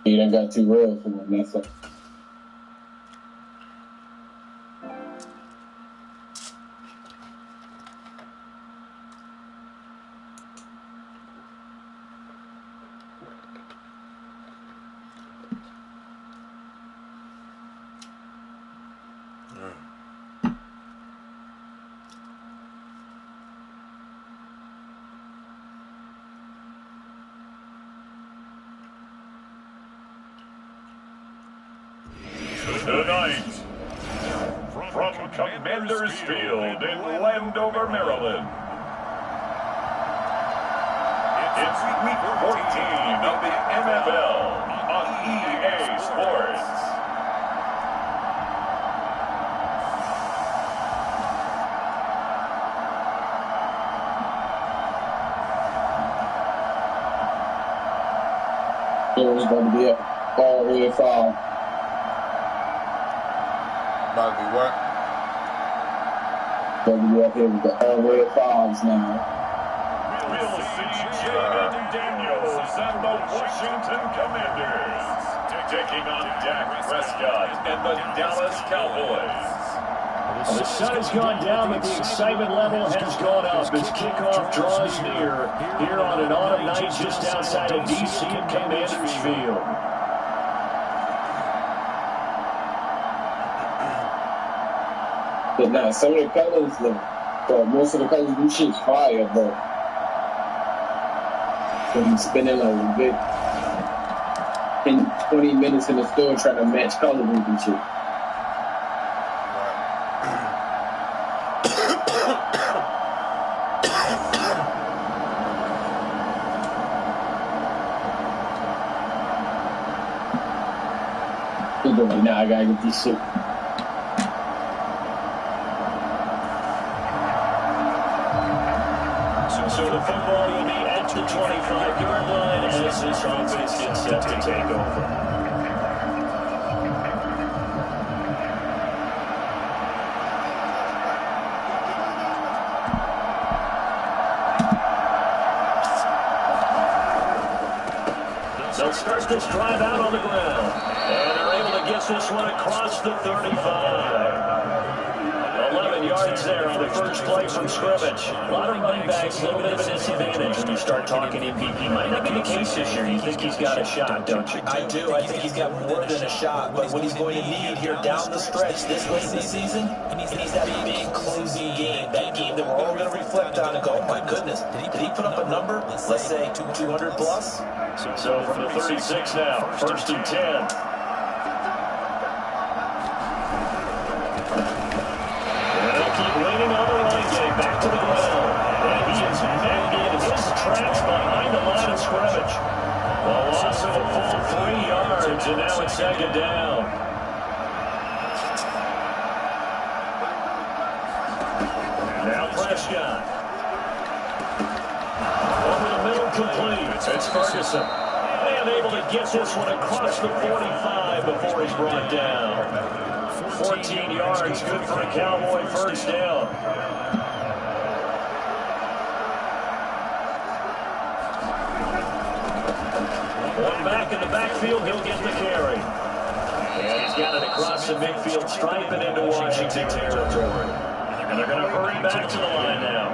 He done got too real for him. That's all. Tonight, from Commander's Field in Landover, Maryland, it's Week 14 of the NFL on EA Sports. There's going to be a ball here foul. About to be what? Going to be up here with the all red fouls now. We'll see Jaden Daniels and the Washington Commanders taking on Dak Prescott and the Dallas Cowboys. The sun has gone down, but the excitement level has gone up as kickoff draws near here on an autumn night just outside of D.C. at Commander's Field. But now, some of the colors, well, most of the colors do shit's fire, but when he's spending a good 20 minutes in the store trying to match colors and shit. Now I gotta get this shit. So the football will be at the 25-yard line as this offense gets set to take over. They'll start this drive out on the ground. And they're able to get this one across the 35. 11 yards there on the first play from scrimmage. A lot of running backs, a little bit of a disadvantage when you start talking EPP. Might not be the case this year. You think he's got a shot, don't you? I do. I think he's got more than a shot. But what he's going to need here down the stretch this late in the season, he needs that big closing game. That game that we're all going to reflect on and go, oh my goodness, did he put up a number? Let's say 200 plus? So from the 36 now, 1st and 10. Leaning on the running game, back to the ground. And he is back in his tracks behind the line of scrimmage. A loss of a full 3 yards, and now it's 2nd down. Now Prescott. Over the middle, complete. It's Ferguson. And able to get this one across the 45 before he's brought down. 14 yards, good for a Cowboy first down. One back in the backfield, he'll get the carry. And he's got it across the midfield stripe and into Washington territory. And they're going to hurry back to the line now.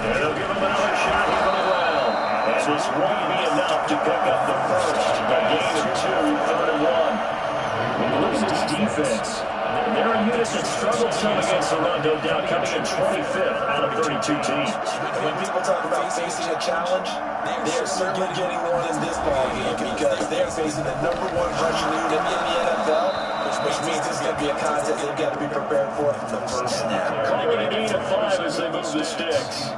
And they'll give him another shot here on the ground. And this won't be enough to pick up the first. A gain of 2, 3rd and 1. He loses defense. They're a unit that struggled some against the run, no doubt, coming in 25th out of 32 teams. When people talk about facing a challenge, they're certainly getting one in this ballgame because they're facing the #1 rushing unit in the NFL, which means it's going to be a contest they've got to be prepared for from the first snap. Calling a gain of 5 as they move the sticks.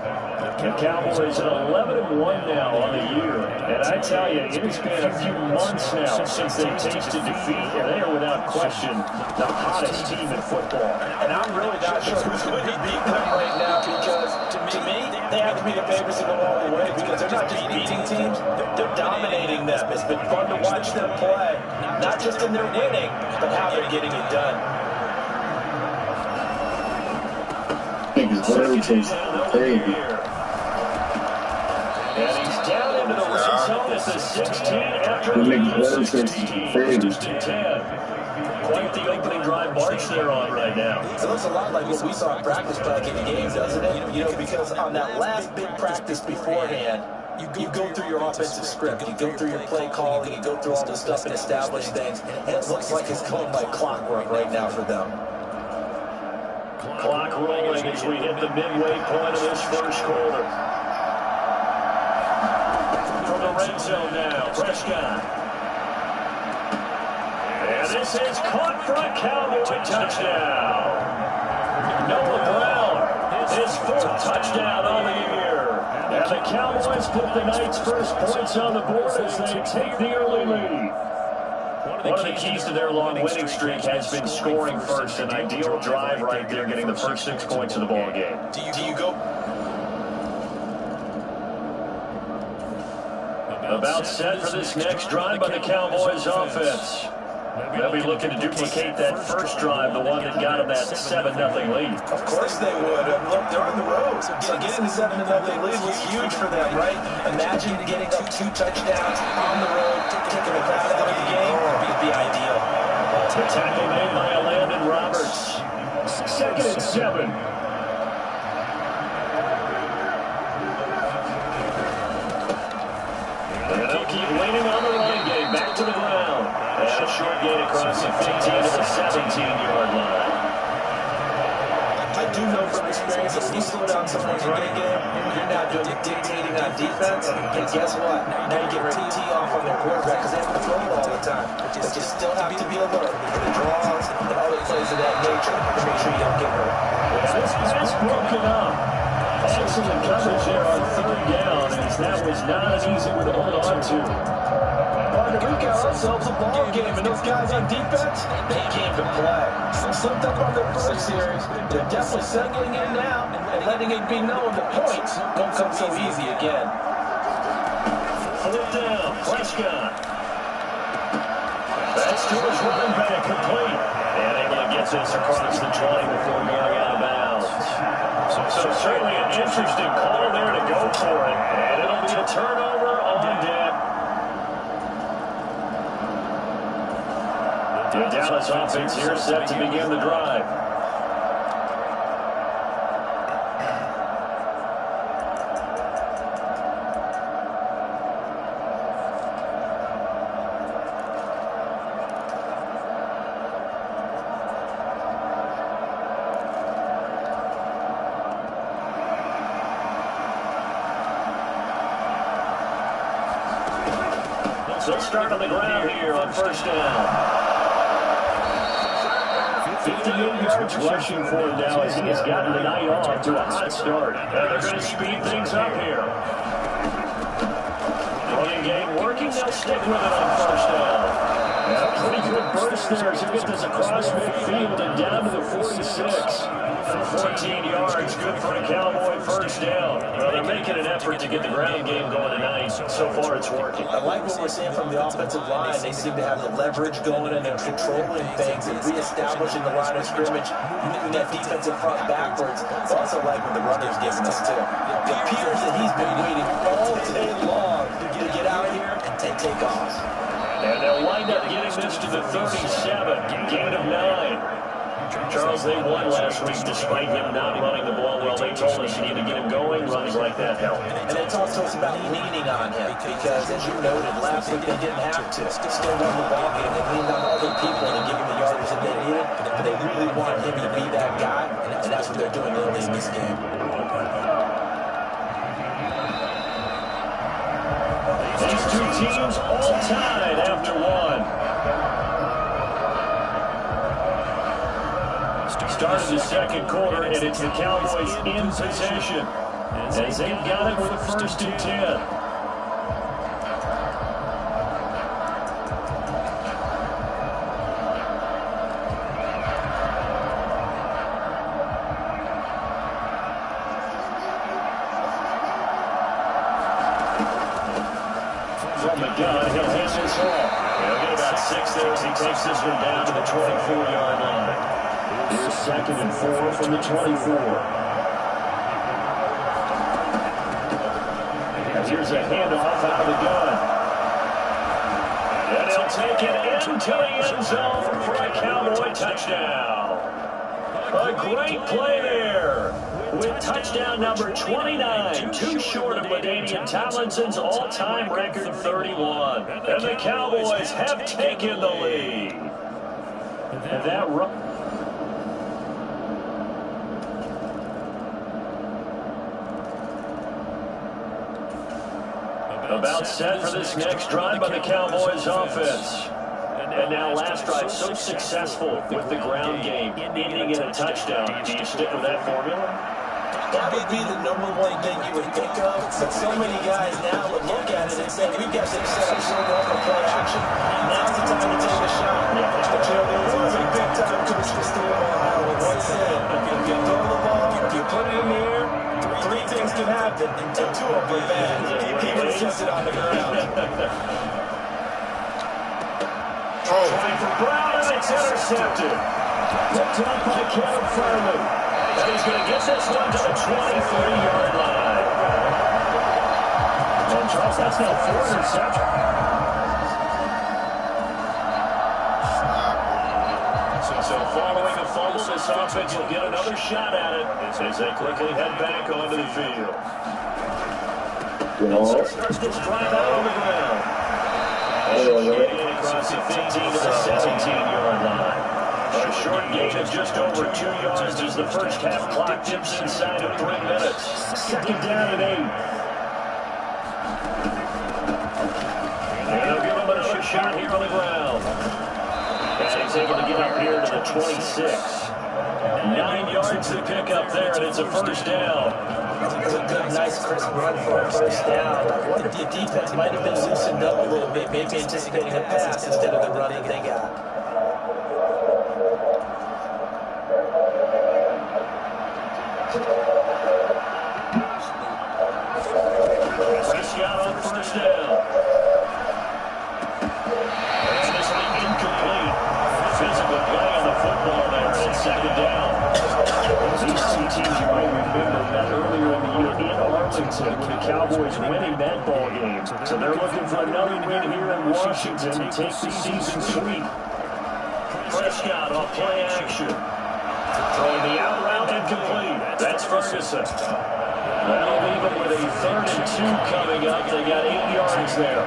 The Cowboys at 11-1 now on the year. And I tell you, it has been a few months now since they've tasted defeat, and they are without question the hottest team in football. And I'm really not sure who's going to beat them right now because, to me, they have to be the favorites to go all the way because they're not just beating teams, they're dominating them. It's been fun to watch them play, not just in their winning, but how they're getting it done. I think it's very crazy. And he's down at the 16 after the use 16. First and 10. Quite the opening drive march they're on right now. It looks a lot like what we saw in practice back in the game, doesn't it? You know, because on that last big practice beforehand, you go through your offensive script, you go through your play calling, you go through all this stuff and establish things, and it looks like it's going like clockwork right now for them. Clock rolling as we hit the midway point of this first quarter. From the red zone now, Prescott. And this is caught for a Cowboy touchdown. Noah Brown, his 4th touchdown on the year. And the Cowboys put the night's first points on the board as they take the early lead. One of the keys to their long winning streak has been scoring first. An ideal drive right there, getting the first 6 points of the ball game. Do you go? About set for this next drive by the Cowboys offense. They'll be looking to duplicate that first drive, the one that got them that 7-0 lead. Of course they would. Look, they're on the road. So getting the 7-0 lead was huge for them, right? Imagine getting up 2 touchdowns on the road, taking the crowd out of the game. Would be ideal. The tackle made by Landon Roberts. 2nd and 7. And they'll keep waiting on the running game. Back to the ground. And a short gain across the 15 to the 17-yard line. I do know from experience that when you slow down someone's running game, you're now doing dictating on defense. And guess what? Now you get ready to tee off on their quarterback because they have to throw it all the time. But you still have to be alert for the draws and other plays of that nature to make sure you don't get hurt. This pass broken up. Excellent coverage there on 3rd down, as that was not an easy one to hold on to. We got ourselves a ball game, and those guys on defense, they came to play. Slipped up on their first series. They're definitely settling in now and letting it be known that points won't come so easy again. 4th down, Prescott. That's to his running back, complete. And able to get this across the 20 before going out of bounds. So certainly an interesting call there to go for it. And it'll be a turnover on deck. The Dallas offense here set to begin the drive. So start on the ground here on 1st down. 58 yards rushing for Dallas. He has gotten the night off to a hot start. They're going to speed things up here. Running game working. They'll stick with it on 1st down. And a pretty good burst there as he gets this across midfield and down to the 46. 14 yards, good for a Cowboy 1st down. Well, they're making an effort to get the ground game going tonight. So far, it's working. I like what we're seeing from the offensive line. They seem to have the leverage going and they're controlling things and reestablishing the line of scrimmage, moving that defensive front backwards. I also like what the runner's giving us, too. It appears that he's been waiting all day long to get out here and take off. And they'll wind up getting this to the 37, gain of 9. Charles, they won last week despite him not running the ball well. They told us you need to get him going. Runs like that help. And they talked to us about leaning on him because, as you noted, last week they didn't have to. Still won the ball game. They leaned on other people to give him the yardage that they needed. But they really wanted him to be that guy, and that's what they're doing early in this game. These two teams all tied after one. Start of the 2nd quarter, and it's the Cowboys in possession as they've got it with a 1st and 10. From the gun, he'll hit this off. He'll get about 6 there as he takes this one down to the 24-yard line. Here's 2nd and 4 from the 24. And here's a handoff out of the gun. taken into the end zone for a Cowboy touchdown. A great play there with touchdown number 29, too short of LaDainian Tomlinson's all-time record 31. And the Cowboys have taken the lead. And that run. About set for this next drive by the Cowboys offense. And now last drive so successful with the ground game, ending in a touchdown. Do you stick with that formula? That would be the number one thing you would think of, but so many guys now would look at it and say, we've got things set up so well for play action. Now's the time to take a shot. But you know, there was always a big-time coach for Steve Ohio that once said, if you throw the ball, you put it in the air, three things can happen, and two of them are bad. He was just on the ground. Trying for Brown, and it's intercepted. Picked up by Kevin Furman. And he's going to get this one to the 23-yard line. And Charles, that's now 4 interceptions. So following a fumble, this offense will get another shot at it as they quickly head back onto the field. And so starts this drive out on the ground. Across the 15 to the 17-yard line. A short gain of just over 2 yards as the first half clock dips inside of 3 minutes. Second down and 8. And they'll give him another shot here on the ground. And he's able to get up here to the 26. 9 yards to pick up there, and it's a first down. It was a good, nice, crisp run for a first down. The defense might have been loosened up a little bit, maybe anticipating a pass instead of the run that they got. Prescott on first down. And this will be incomplete. Physical play on the football there, and second down. These two teams, you might remember that earlier in the year in Arlington with the Cowboys winning that ball game. So they're looking for another win here in Washington to take the season sweep. Prescott off play action. Throwing the out route incomplete. That's Ferguson. Well, even with a 3rd and 2 coming up, they got 8 yards there.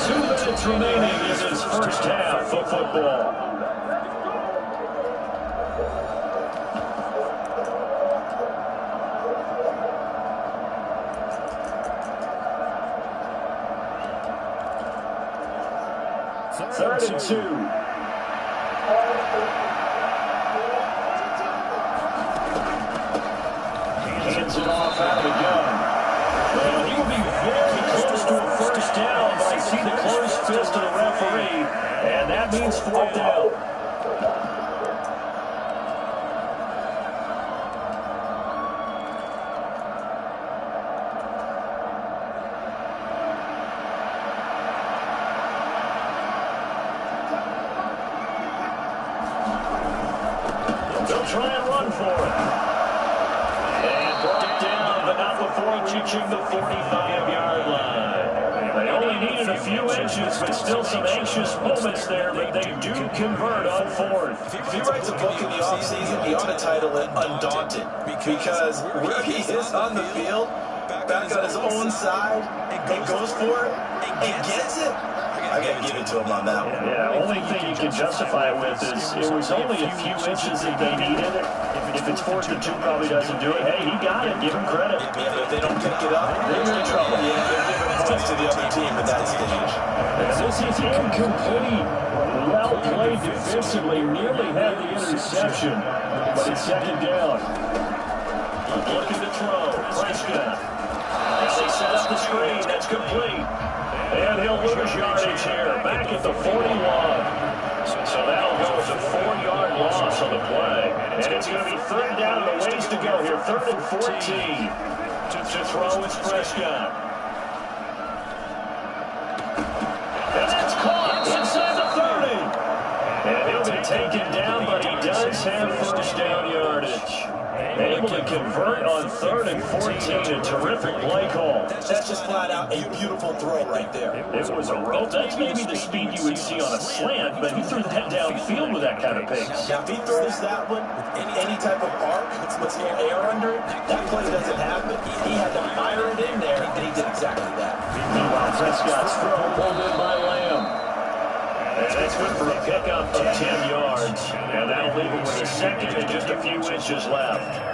2 minutes remaining in this first half of football. Third and 2. Hands it off out of the gun. Well, he will be very close to a first down, but I see the closed fist of the referee, and that means 4th down. They'll try and run for it. And brought down, but not before reaching the 45-yard line. They only needed a few inches, but still some anxious moments there, but they do convert on 4th. If he writes a book in the offseason, he ought to title it Undaunted, because where he is on the field, back on his own side, and goes for it, and gets it. I got to give it to him on that one. Yeah, only thing you can justify it with is it was only a few inches that they needed. If it's 4th and 2, probably doesn't do it. Hey, he got it. Give him credit. Yeah, but if they don't pick it up, they're in trouble. Yeah, they're giving points to the other team at that stage. And this is incomplete. Well played defensively. Nearly had the interception, but it's second down. Looking to throw. Prescott. As they set up the screen, that's complete. And he'll lose yardage here, back at the 41. So that'll go as a 4-yard loss on the play. And it's going to be 3rd down and a ways to go here. 3rd and 14. To throw is Prescott. And that's caught inside the 30. And he'll be taken down, but he does have first down yardage. Able to convert on 3rd and 14. A terrific play call. That's just flat out a beautiful throw right there. It was a rope. That's maybe the speed you would see on a slant, but he threw that downfield with that kind of pace. Now, if he throws that one with any type of arc, with no air under it, that play doesn't happen. He had to fire it in there, and he did exactly that. Meanwhile, Prescott's throw pulled in by Lamb. And that's good for a pickup of 10 yards. And that'll leave him with a second and just a few inches left.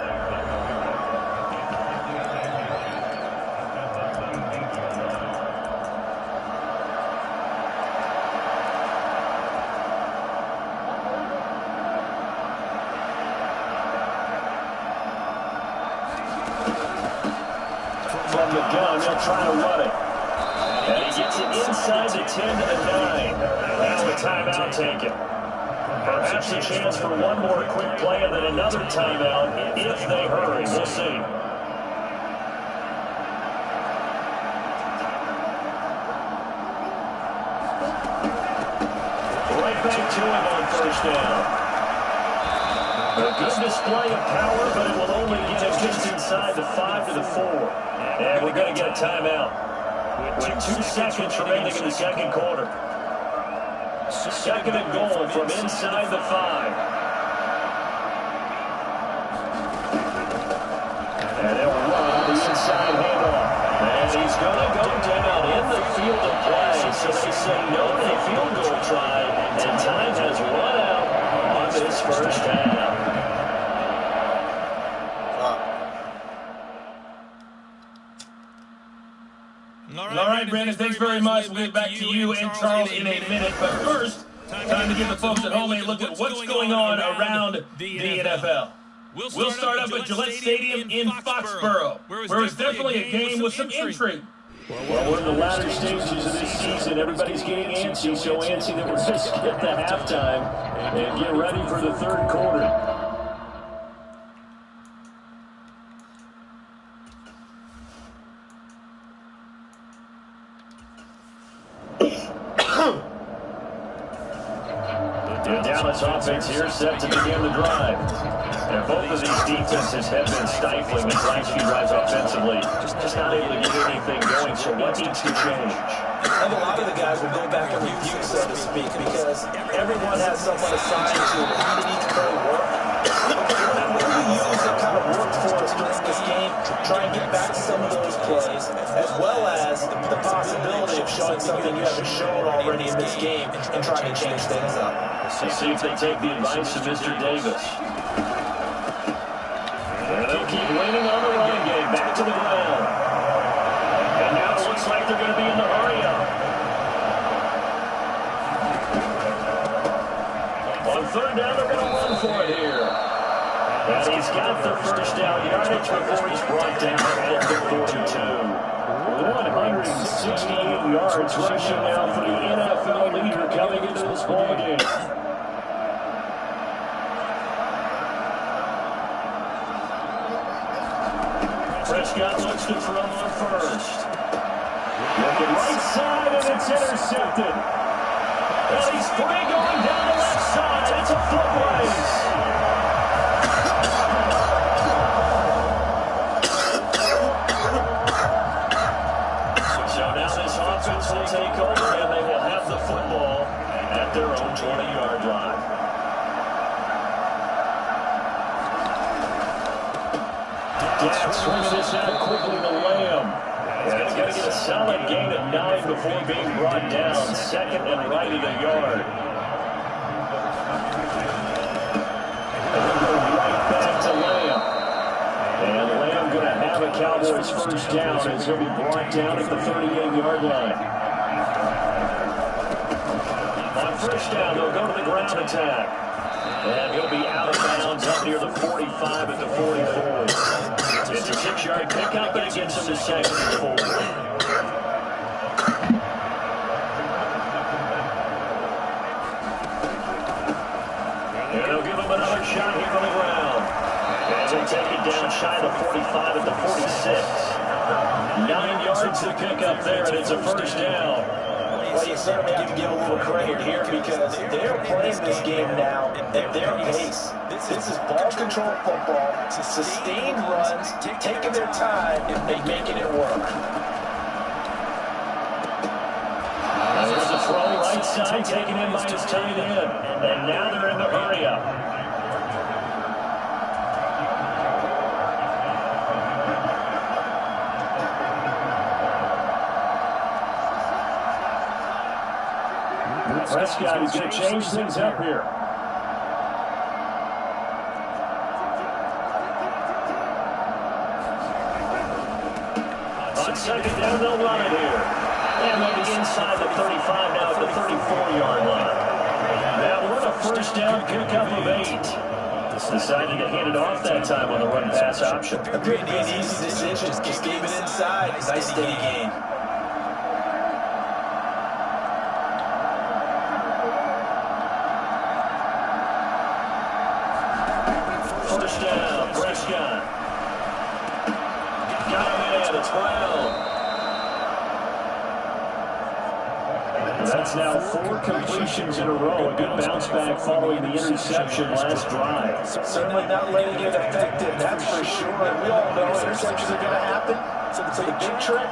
From the gun, he'll try to run it. And he gets it inside the 10 to the 9. Now the timeout taken. Perhaps a chance for one more quick play and then another timeout if they hurry. We'll see. Right back to him on 1st down. A good display of power, but it will only get him just inside the 5 to the 4. And we're going to get a timeout with 2 seconds remaining in the second quarter. 2nd and goal from inside the 5. And they'll run the inside handoff. And he's going to go down in the field of play. So they say no to the field goal try. And time has run out on this first half. All right, Brandon, thanks very much. We'll get back to you and Charles in a minute. But first, time to give the folks at home a look at what's going on around the NFL. We'll start up at Gillette Stadium in Foxborough, where it's definitely a game with some intrigue. Well, we're in the latter stages of this season. Everybody's getting antsy, so antsy that we're going to skip the halftime and get ready for the 3rd quarter. The Dallas offense here set to begin the drive. And both of these defenses have been stifling these last few drives offensively. Just not able to get anything going, so what needs to change? I think a lot of the guys will go back and review, so to speak, because everyone has someone assigned to repeat each play work. What do we use that kind of worked for us during this game? Try and get back to some of those plays, as well as the possibility of showing something you haven't shown already in this game and trying to change things up. Let's see if they take the advice of Mr. Davis. And they'll keep leaning on the running game, back to the ground. And now it looks like they're going to be in the hurry-up. On 3rd down, they're going to run for it here. And he's got the 1st down yardage before he's brought down at the 42. 168 yards rushing now for the NFL leader coming into this ballgame. Prescott looks to throw on 1st. Looking right side, and it's intercepted. And he's free going down the left side. It's a foot race. So now this offense will take over, and they will have the football at their own 20-yard line. Dak swinging this out quickly to Lamb. And he's going to get a solid gain of 9 before being brought down. 2nd and right at a yard. And we'll go right back to Lamb. And Lamb going to have a Cowboys 1st down. It's going to be brought down at the 38-yard line. On 1st down, they'll go to the ground attack. And he'll be out of bounds up near the 45 at the 44. It's a 6-yard pickup, and it gets him to 2nd and 4. And they'll give him another shot here on the ground. And they take it down shy of the 45 at the 46. 9 yards to pick up there, and it's a 1st down. Well, you certainly have to give a little credit here because they're playing this game now at their pace. This is ball control football, sustained runs, taking their time and making it work. There's a throw right side, taken in by his tight end. And now they're in the hurry-up. Prescott is going to change things up here. On second down, they'll run it here. And they'll be inside the 35 now at the 34-yard line. That was a first down pickup of 8. Decided to hand it off that time on the run-pass option. Appeared to be an easy decision. Just gave it inside. Nice steady gain. First down, Prescott. Got him in at 12. That's now 4 completions in a row. A good bounce back following the interception last drive. Certainly not letting it affect him, that's for sure. And we all know interceptions are going to happen. So the big trick,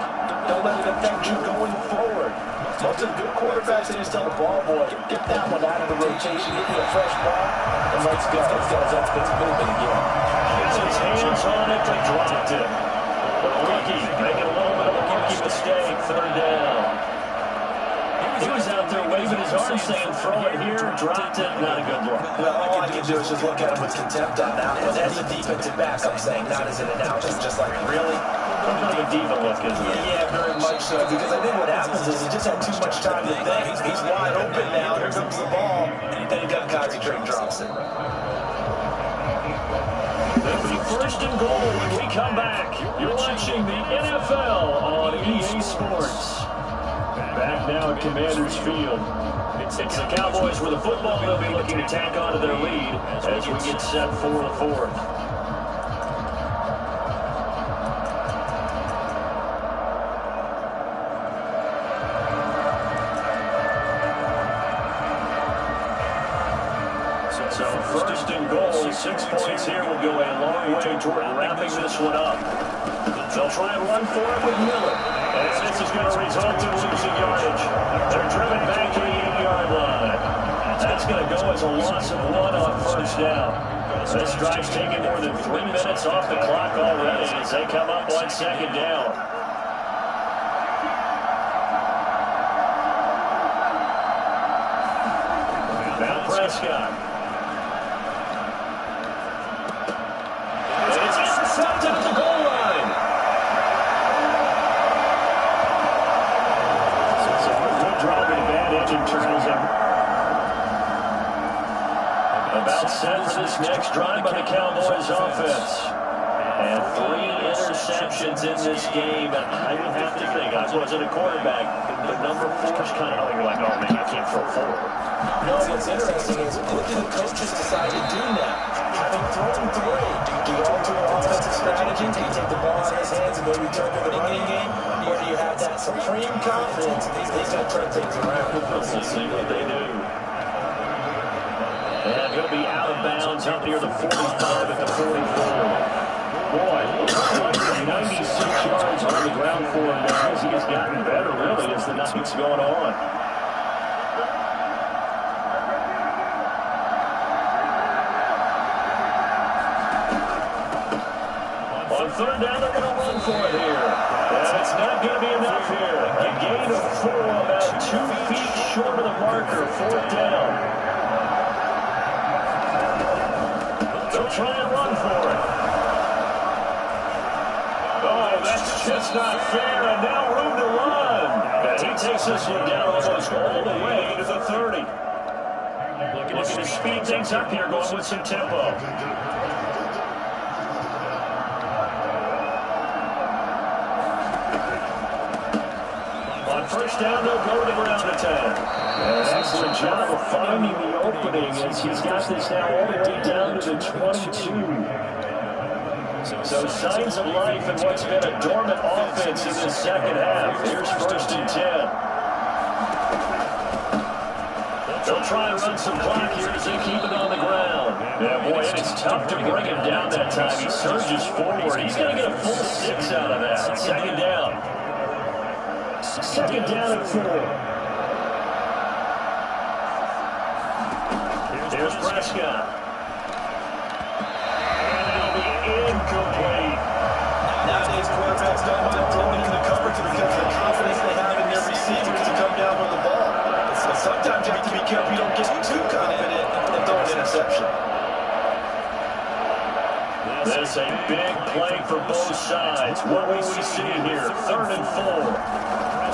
don't let it affect you going forward. Most of the good quarterbacks, they just tell the ball boy, get that one out of the rotation, get me a fresh ball, and let's go. That's moving again. Gets his hands on it, but dropped it. The rookie making a little bit of a rookie mistake, 3rd down. He was out there waving his arms saying, throw it here, dropped it, not a good look. Well, all I can do is just look at him with contempt on that one. As a defensive back, I'm saying, not as an announcer. Just like, really? Kind of a diva look, isn't it? Yeah, very much so. Because I think what happens is he just had too much time to think. He's wide open now. Here comes the ball. And he doesn't concentrate, drops it. It'll be 1st and goal when we come back. You're watching the NFL on EA Sports. Back now at Commanders Field. It's the Cowboys with the football. They'll be looking to tack onto their lead as we get set for the 4th. So 1st and goal, 6 points here will go a long way toward wrapping this one up. They'll try and run for it with Miller. As this is going to result in losing yardage. They're driven back to the 8-yard line. That's going to go as a loss of 1 on 1st down. This drive's taking more than 3 minutes off the clock already as they come up on 2nd down. Now Prescott. And it's intercepted at the goal line. About set for this next drive by the Cowboys offense. And 3 interceptions in this game. And I would have to think, I wasn't a quarterback, but number 4's kind of like, you're like, oh man, I can't throw 4. No, what's interesting is what do the coaches decide to do now? Having thrown 3, do you alter your offensive strategy? Do you take the ball out of his hands and maybe turn to the running game? Or do you have that supreme confidence that he's going to turn things around? We'll see what they do. And he'll be out of bounds up near the 45 at the 44. Boy, 96 yards on the ground for him now as he has gotten better, really, as the night's going on. On 3rd down, they're going to run for it here. And it's not going to be enough here. A gain of 4, about 2 feet short of the marker, 4th down. They'll try and run for it. Oh, that's just not fair, and now room to run. And he takes this one down almost all the way to the 30. Looking to speed things up here, going with some tempo. On 1st down, they'll go to the ground attack. Excellent job of finding the opening as he's got this now all the way down to the 22. So signs of life in what's been a dormant offense in the 2nd half. Here's 1st and 10. They'll try and run some clock here as they keep it on the ground. Yeah, boy, and it's tough to bring him down that time. He surges forward. He's going to get a full 6 out of that. Second down. Second down and 4. Here's Prescott. And it'll be incomplete. Nowadays, quarterbacks don't mind throwing into coverage because of the confidence they have in their receivers to come down with the ball. So sometimes you have to be careful you don't get too confident and throw an interception. This a big play for both sides. What will we see here? 3rd and 4.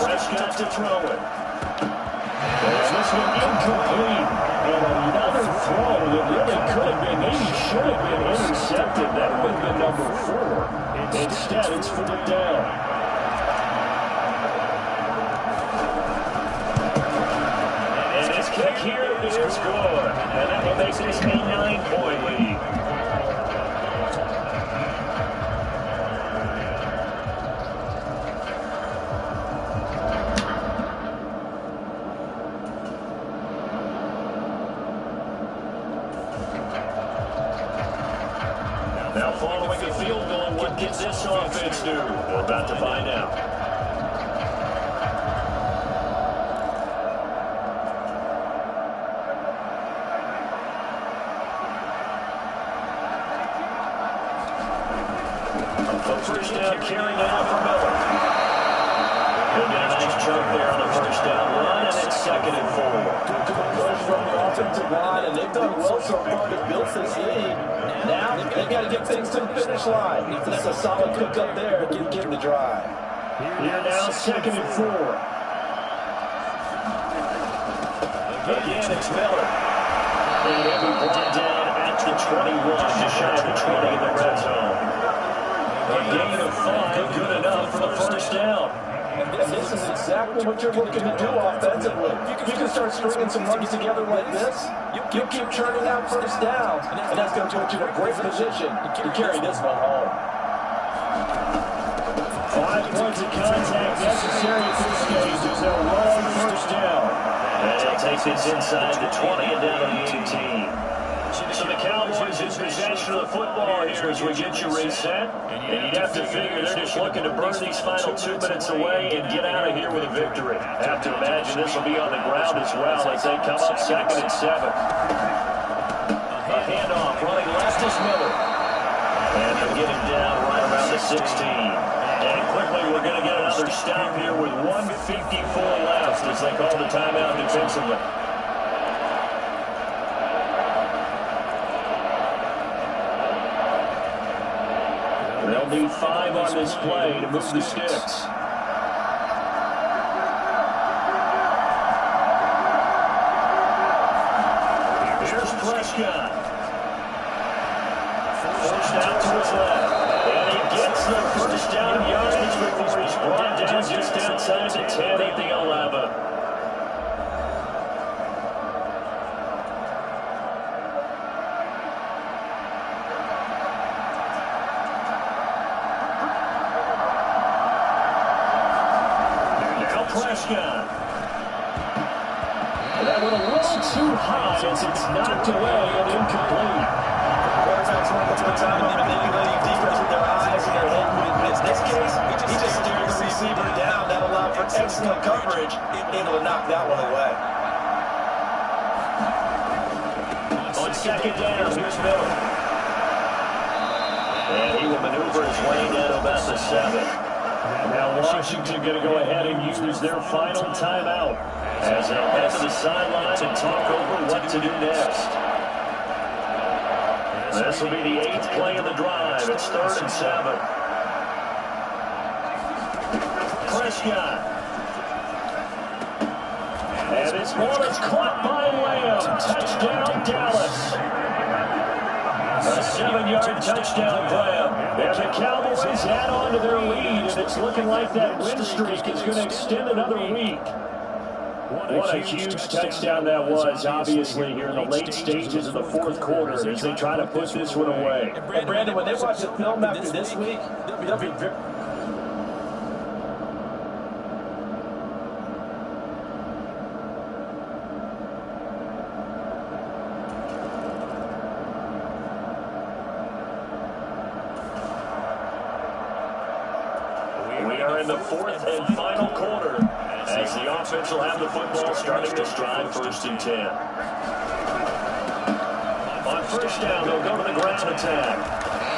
Prescott to throw it. And this one incomplete. And another throw that really could have been, maybe should have been intercepted. That would have been number 4. Instead, it's 4th down. And his kick here is good. And that will make this a 9-point lead. Now following the field goal, what can this offense do? We're about to find out. First down, carrying it out for Miller. He'll get a nice chunk there on the first down run, and it's 2nd and 4. Good push from the offensive line, and they've done well so far to build this lead. Now, they've got to get things to the finish line. That's a solid pick up there to begin the drive. Here now, 2nd and 4. Again, it's Miller. And he'll be brought down at the 21, just shy of the 20 in the red zone. A gain of 5, good enough for the first down. And this is exactly what you're looking to do offensively. You can start stringing some runs together like this. You'll keep churning out first downs, and that's going to put you in a great position to carry this one home. 5 points of contact necessary at this stage as they'll roll first down. And they'll take this inside the 20 and down to the 18. So the Cowboys in possession of the football here as we get you reset. And you'd have to figure they're just looking to burn these final 2 minutes away and get out of here with a victory. Have to imagine this will be on the ground as well as they come up 2nd and 7. A handoff running left is Miller. And they'll get him down right around the 16. And quickly we're going to get another stop here with 1:54 left as they call the timeout defensively. They'll need 5 on this play to move the sticks. Here's Prescott. First down to his left. And he gets the first down yardage before he's brought down just outside the 10 at the 11. Prescott. That went a little too high as it's knocked away and incomplete. Quarterbacks want to put time on manipulating defense with their eyes and their head movements. In this case, he just stared the receiver down. That allowed for excellent coverage, able to knock that one away. On 2nd down, here's Miller. And he will maneuver his way down to about the 7. Now Washington going to go ahead and use their final timeout as they'll head to the sideline and talk over what to do next. This will be the 8th play of the drive. It's 3rd and 7. Prescott. And this ball is caught by Lamb. Touchdown, Dallas. A 7-yard touchdown grab. And the Cowboys add on to their lead, and it's looking like that win streak is going to extend another week. What a huge touchdown that was, obviously, here in the late stages of the 4th quarter as they try to put this one away. And Brandon, when they watch the film after this week, they'll be very... in the fourth and final quarter as the offense will have the football starting this drive, 1st and 10. On first down, they'll go to the ground attack.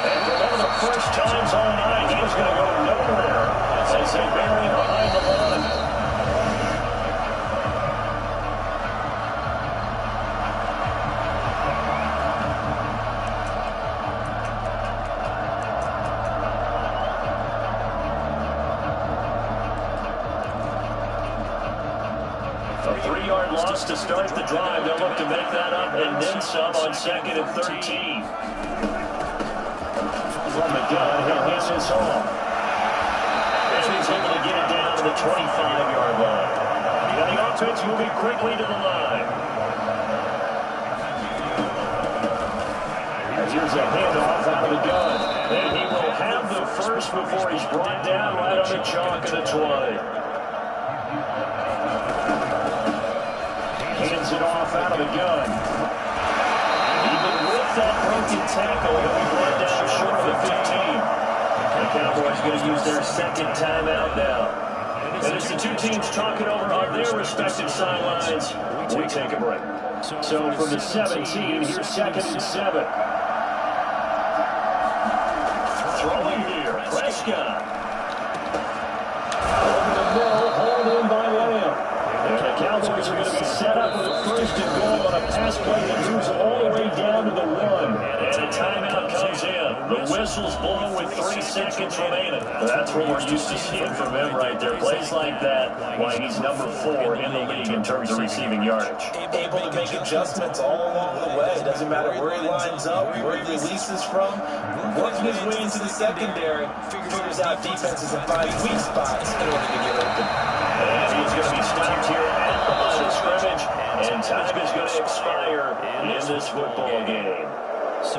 And for one of the first times all night, he's going to go nowhere as they bury him behind the line. A 3-yard loss to start the drive. They'll look to make that up and then some on 2nd and 13. From the gun, he'll hand this off. And he's able to get it down to the 25-yard line. Now the offense moving quickly to the line. And here's a handoff out of the gun. And he will have the first before he's brought down right on the chalk of the 20. Hands it off out of the gun. Even with that broken tackle, he'll be brought down short of the 15. The Cowboys going to use their second timeout now. And as the two teams talk it over on their respective sidelines, we take a break. So from the 17, here's 2nd and 7. Throwing here, Prescott. Over the middle, hauled in by Lamb. And the Cowboys are going to be set up with a 1st and goal on a pass play that moves all the way down to the 1. And a timeout comes in. The whistle's blown with 3 seconds remaining. That's what we're used to seeing from him right there. Plays like that, why he's number 4 in the league in terms of receiving yardage. Able to make adjustments all along the way. It doesn't matter where he lines up, where he releases from. Working his way into the secondary, figures out defenses and finds weak spots in order to get open. And he's going to be stopped here at the line of scrimmage, and time is going to expire in this football game.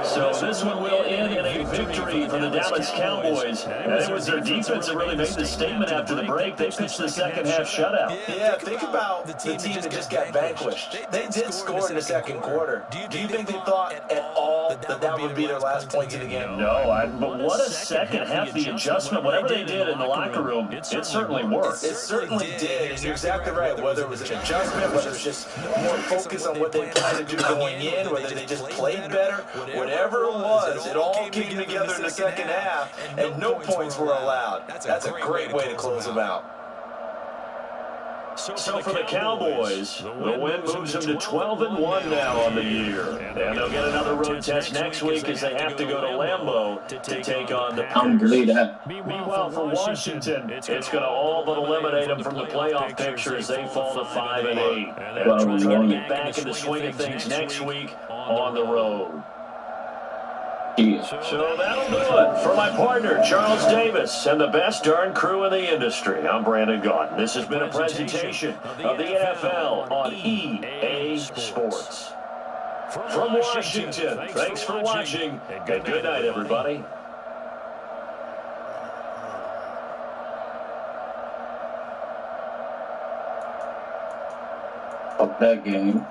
So this one will end in a victory for the Dallas Cowboys. And it was their defense that really made the statement after the break. They pitched the second half shutout. Yeah, think about the team that just got vanquished. They did score in the second quarter. Do you think they thought at all that that would be their last points of the game? No, but what a second half. The adjustment, whatever they did in the locker room, it certainly worked. It certainly did, and you're exactly right. Whether it was an adjustment, whether it was just more focus on what they planned to do going in, whether they just played better, whatever it was, it all came together in the second half, and no points were allowed. That's a great way to close them out. So for the Cowboys, the win moves them to 12-1 now on the year. And they'll get another road test next week as they have to go to Lambeau to take on the Packers. Meanwhile, for Washington, it's going to all but eliminate them from the playoff picture as they fall to 5-8. And they're trying to get back in the swing of things next week on the road. So that'll do it. For my partner, Charles Davis, and the best darn crew in the industry, I'm Brandon Gaudin. This has been a presentation of the NFL on EA Sports. From Washington, thanks for watching, and good night, everybody. Of that game.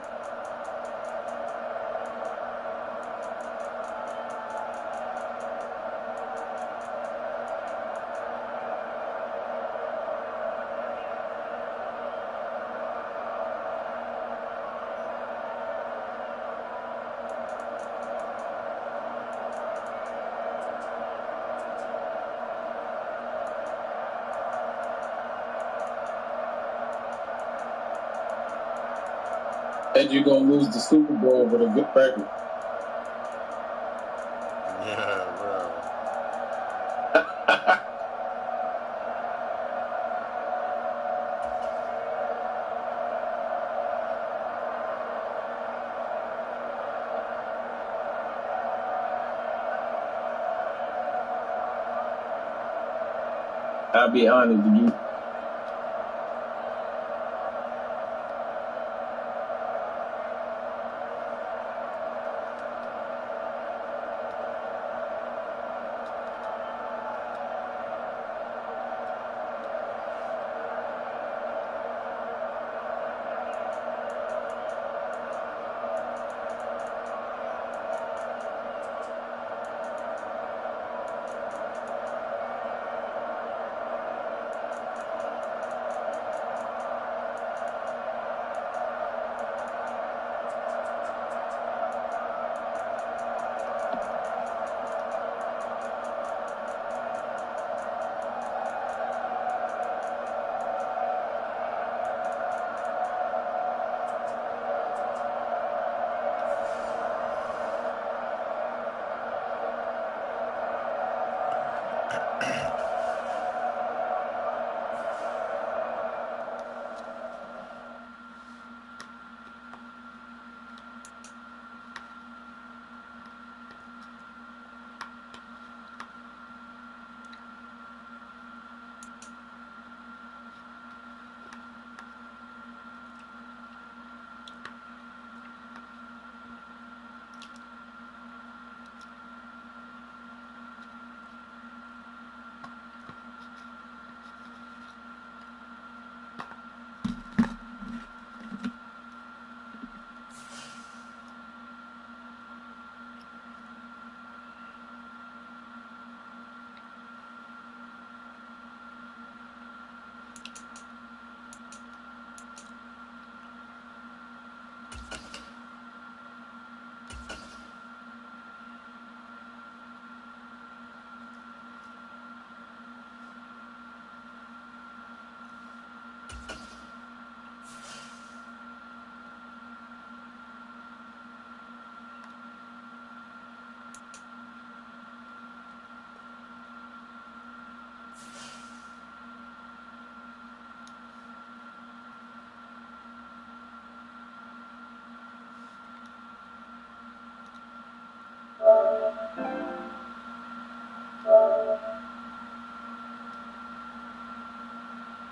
And you're going to lose the Super Bowl with a good record. Yeah, bro. I'll be honest with you.